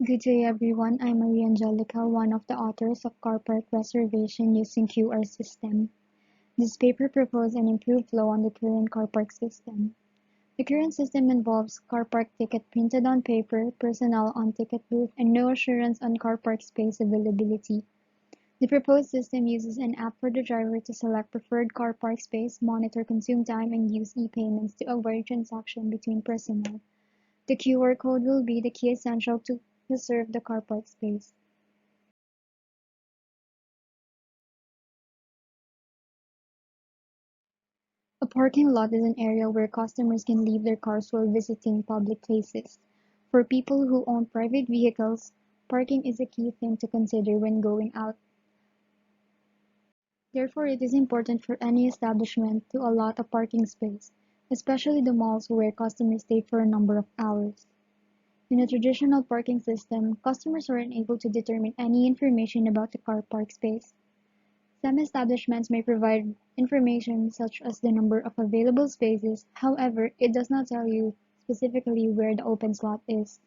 Good day, everyone. I'm Maria Angelica, one of the authors of Park Reservation using QR system. This paper proposed an improved flow on the current car park system. The current system involves car park ticket printed on paper, personnel on ticket booth, and no assurance on car park space availability. The proposed system uses an app for the driver to select preferred car park space, monitor consume time, and use e-payments to avoid transaction between personnel. The QR code will be the key essential to reserve the car park space. A parking lot is an area where customers can leave their cars while visiting public places. For people who own private vehicles, parking is a key thing to consider when going out. Therefore, it is important for any establishment to allot a parking space, especially the malls where customers stay for a number of hours. In a traditional parking system, customers are unable to determine any information about the car park space. Some establishments may provide information such as the number of available spaces, however, it does not tell you specifically where the open slot is.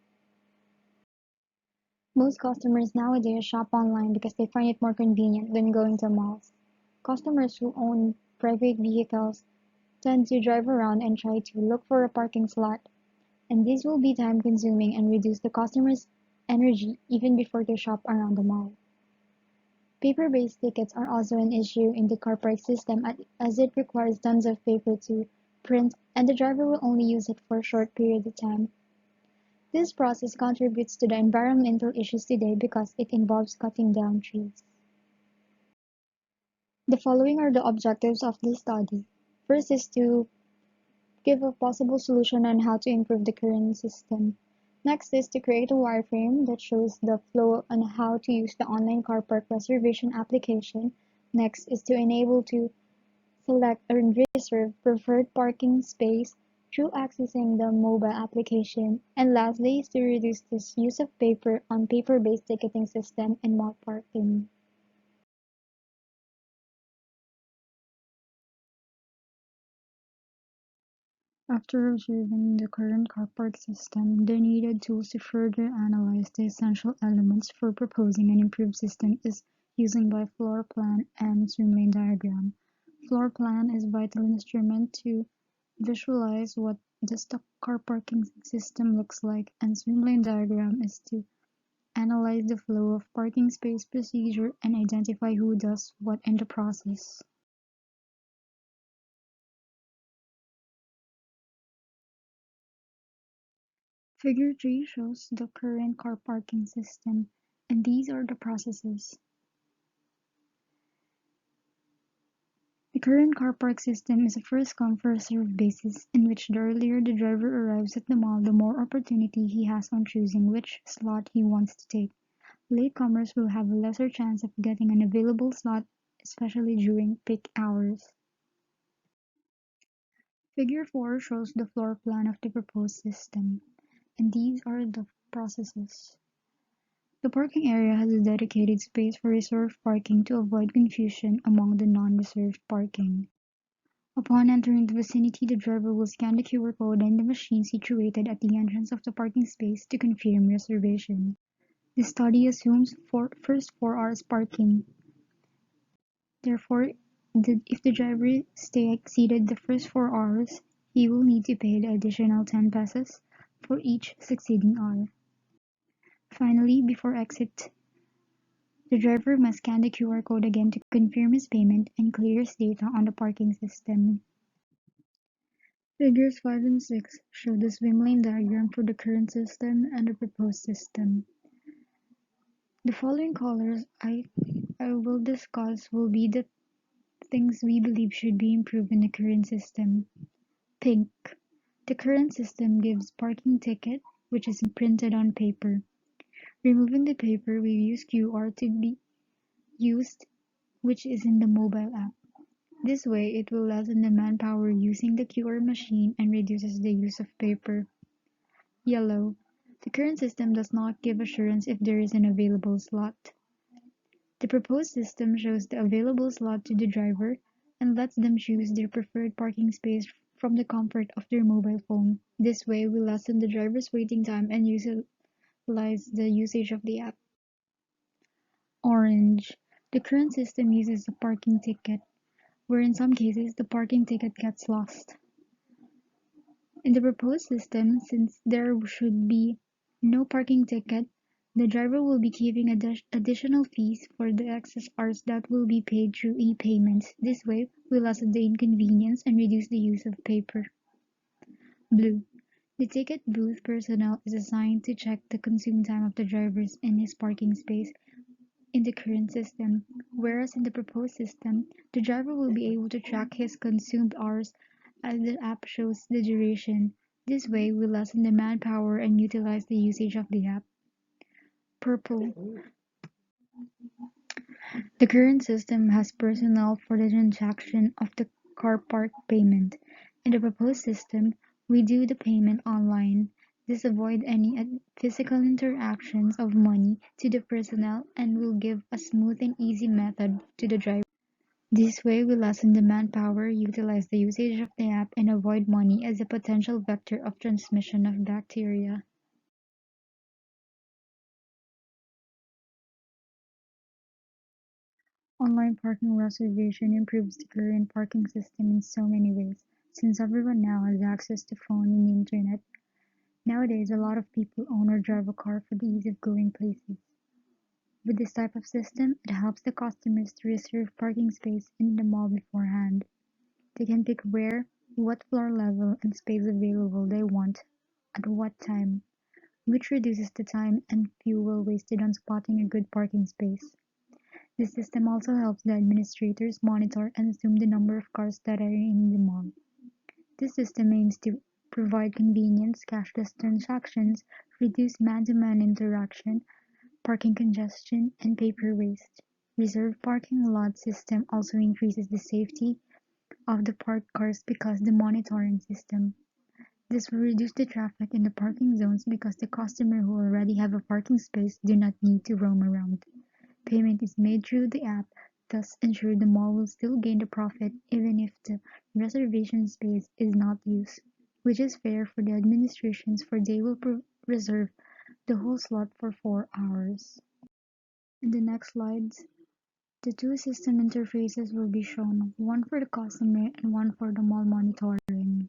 Most customers nowadays shop online because they find it more convenient than going to malls. Customers who own private vehicles tend to drive around and try to look for a parking slot, and this will be time consuming and reduce the customer's energy even before they shop around the mall. Paper-based tickets are also an issue in the car park system as it requires tons of paper to print and the driver will only use it for a short period of time. This process contributes to the environmental issues today because it involves cutting down trees. The following are the objectives of this study. First is to give a possible solution on how to improve the current system. Next is to create a wireframe that shows the flow on how to use the online car park reservation application. Next is to enable to select and reserve preferred parking space through accessing the mobile application. And lastly is to reduce this use of paper on paper-based ticketing system in mall parking. After observing the current car park system, the needed tools to further analyze the essential elements for proposing an improved system is using by floor plan and swimlane diagram. Floor plan is a vital instrument to visualize what the stock car parking system looks like, and swimlane diagram is to analyze the flow of parking space procedure and identify who does what in the process. Figure 3 shows the current car parking system, and these are the processes. The current car park system is a first-come, first-served basis in which the earlier the driver arrives at the mall, the more opportunity he has on choosing which slot he wants to take. Latecomers will have a lesser chance of getting an available slot, especially during peak hours. Figure 4 shows the floor plan of the proposed system, and these are the processes. The parking area has a dedicated space for reserved parking to avoid confusion among the non-reserved parking. Upon entering the vicinity, the driver will scan the QR code in the machine situated at the entrance of the parking space to confirm reservation. The study assumes first 4 hours parking. Therefore, if the driver stay exceeded the first 4 hours, he will need to pay the additional 10 pesos for each succeeding hour. Finally, before exit, the driver must scan the QR code again to confirm his payment and clear his data on the parking system. Figures 5 and 6 show the swim lane diagram for the current system and the proposed system. The following colors I will discuss will be the things we believe should be improved in the current system. Pink. The current system gives parking ticket, which is printed on paper. Removing the paper, we use QR to be used, which is in the mobile app. This way, it will lessen the manpower using the QR machine and reduces the use of paper. Yellow. The current system does not give assurance if there is an available slot. The proposed system shows the available slot to the driver and lets them choose their preferred parking space from the comfort of their mobile phone. This way will lessen the driver's waiting time and utilize the usage of the app. Orange. The current system uses a parking ticket, where in some cases the parking ticket gets lost. In the proposed system, since there should be no parking ticket, the driver will be giving additional fees for the excess hours that will be paid through e-payments. This way, we lessen the inconvenience and reduce the use of paper. Blue. The ticket booth personnel is assigned to check the consumed time of the drivers in his parking space in the current system, whereas in the proposed system, the driver will be able to track his consumed hours as the app shows the duration. This way, we lessen the manpower and utilize the usage of the app. Purple. The current system has personnel for the transaction of the car park payment. In the proposed system, we do the payment online. This avoids any physical interactions of money to the personnel and will give a smooth and easy method to the driver. This way, we lessen the manpower, utilize the usage of the app, and avoid money as a potential vector of transmission of bacteria. Online parking reservation improves the current parking system in so many ways, since everyone now has access to phone and the internet. Nowadays, a lot of people own or drive a car for the ease of going places. With this type of system, it helps the customers to reserve parking space in the mall beforehand. They can pick where, what floor level, and space available they want at what time, which reduces the time and fuel wasted on spotting a good parking space. This system also helps the administrators monitor and assume the number of cars that are in the mall. This system aims to provide convenience, cashless transactions, reduce man-to-man interaction, parking congestion, and paper waste. Reserved parking lot system also increases the safety of the parked cars because the monitoring system. This will reduce the traffic in the parking zones because the customer who already have a parking space do not need to roam around. Payment is made through the app, thus ensure the mall will still gain the profit even if the reservation space is not used, which is fair for the administrations for they will reserve the whole slot for 4 hours. In the next slides, the two system interfaces will be shown, one for the customer and one for the mall monitoring.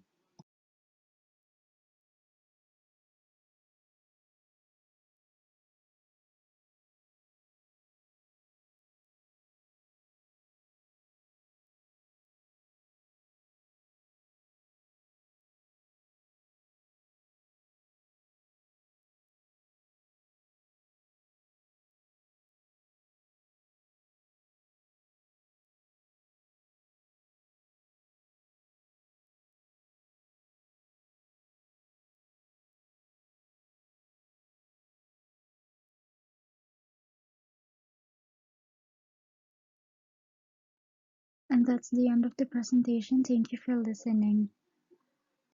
And that's the end of the presentation. Thank you for listening.